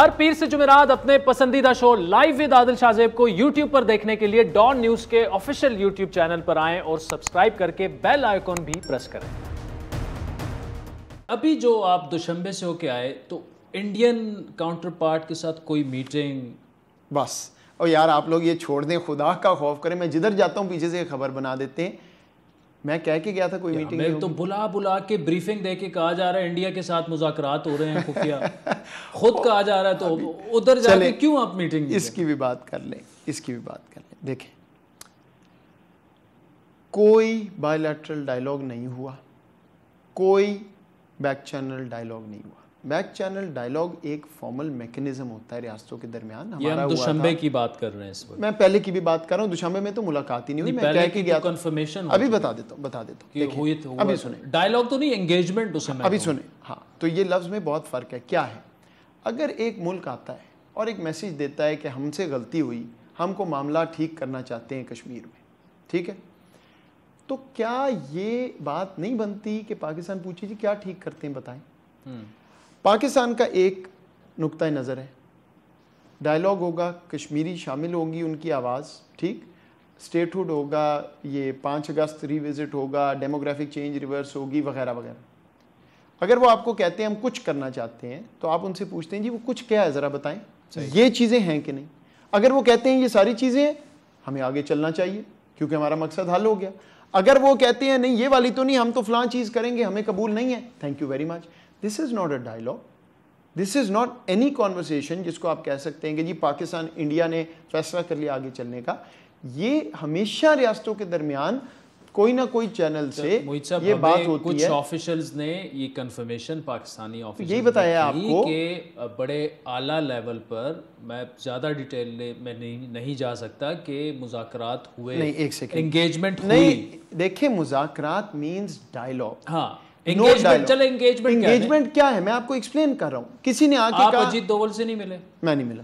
ہر پیر سے جمعرات اپنے پسندیدہ شو لائیو ود عادل شاہ زیب کو یوٹیوب پر دیکھنے کے لیے ڈان نیوز کے آفیشیل یوٹیوب چینل پر آئیں اور سبسکرائب کر کے بیل آئیکن بھی پریس کریں۔ ابھی جو آپ دوشنبے سے ہو کے آئے تو انڈین کاؤنٹر پارٹ کے ساتھ کوئی میٹنگ؟ بس اور یار آپ لوگ یہ چھوڑ دیں، خدا کا خوف کریں، میں جدھر جاتا ہوں پیچھے سے خبر بنا دیتے ہیں۔ میں کہہ کے گیا تھا کوئی میٹنگ میں تو بلا کے بریفنگ دے کے کہا جا رہا ہے انڈیا کے ساتھ مذاکرات ہو رہے ہیں خفیہ، خود کہا جا رہا ہے تو ادھر جا کے کیوں آپ میٹنگ؟ اس کی بھی بات کر لیں، دیکھیں کوئی بائی لیٹرل ڈائیلاگ نہیں ہوا، کوئی بیک چینل ڈائیلاگ نہیں ہوا۔ بیک چینل ڈائیلاگ ایک فارمل میکنزم ہوتا ہے ریاستوں کے درمیان۔ ہمارا دوشنبے کی بات کر رہے ہیں اس وقت، میں پہلے کی بھی بات کر رہا ہوں، دوشنبے میں تو ملاقات ہی نہیں ہوئی، میں کہہ کے گیا کنفرمیشن ابھی بتا دیتا ہوں ابھی سنیں، ڈائیلاگ تو نہیں، انگیجمنٹ اسے میں ابھی سنیں۔ ہاں تو یہ لفظ میں بہت فرق ہے۔ کیا ہے؟ اگر ایک ملک آتا ہے اور ایک میسیج دیتا ہے کہ ہم سے غلطی ہوئی، ہم کو معاملہ ٹھیک کرنا چاہتے ہیں کشمیر میں، ٹھیک ہے، تو کیا یہ بات نہیں بنتی کہ پاکستان پوچھے جی کیا ٹھیک کرتے ہیں بتائیں؟ پاکستان کا ایک نقطہ نظر ہے، ڈائیلاگ ہوگا، کشمیری شامل ہوگی ان کی آواز، ٹھیک، اسٹیٹ ہوڈ ہوگا، یہ 5 اگست ری وزٹ ہوگا، ڈیموگرافک چینج ریورس ہوگی وغیرہ وغیرہ۔ اگر وہ آپ کو کہتے ہیں ہم کچھ کرنا چاہتے ہیں تو آپ ان سے پوچھتے ہیں جی وہ کچھ کیا ہے ذرا بتائیں، یہ چیزیں ہیں کہ نہیں؟ اگر وہ کہتے ہیں یہ ساری چیزیں ہیں، ہمیں آگے چلنا چاہیے کیونکہ ہمارا مقصد حل ہو گیا۔ اگر وہ کہتے ہیں نہیں یہ والی تو نہیں، ہم تو فلاں چیز کریں گے، ہمیں قبول نہیں ہے، thank you very much. This is not a dialogue, this is not any conversation جس کو آپ کہہ سکتے ہیں کہ جی پاکستان انڈیا نے فیصلہ کر لیا آگے چلنے کا۔ یہ ہمیشہ ریاستوں کے درمیان کوئی نہ کوئی چینل سے یہ بات ہوتی ہے۔ کچھ آفیشلز نے یہ کنفرمیشن پاکستانی آفیشلز یہی بتایا آپ کو کہ بڑے اعلیٰ لیول پر، میں زیادہ ڈیٹیل میں نہیں جا سکتا، کہ مذاکرات ہوئے، نہیں ایک سیکنڈ، انگیجمنٹ نہیں دیکھیں مذاکرات مینز ڈائیلاگ، ہاں انگیجمنٹ کیا ہے؟ انگیجمنٹ کیا ہے میں آپ کو ایکسپلین کر رہا ہوں۔ کسی نے آ کے آپ کہا اجیت دوول سے نہیں ملے؟ میں نہیں ملا،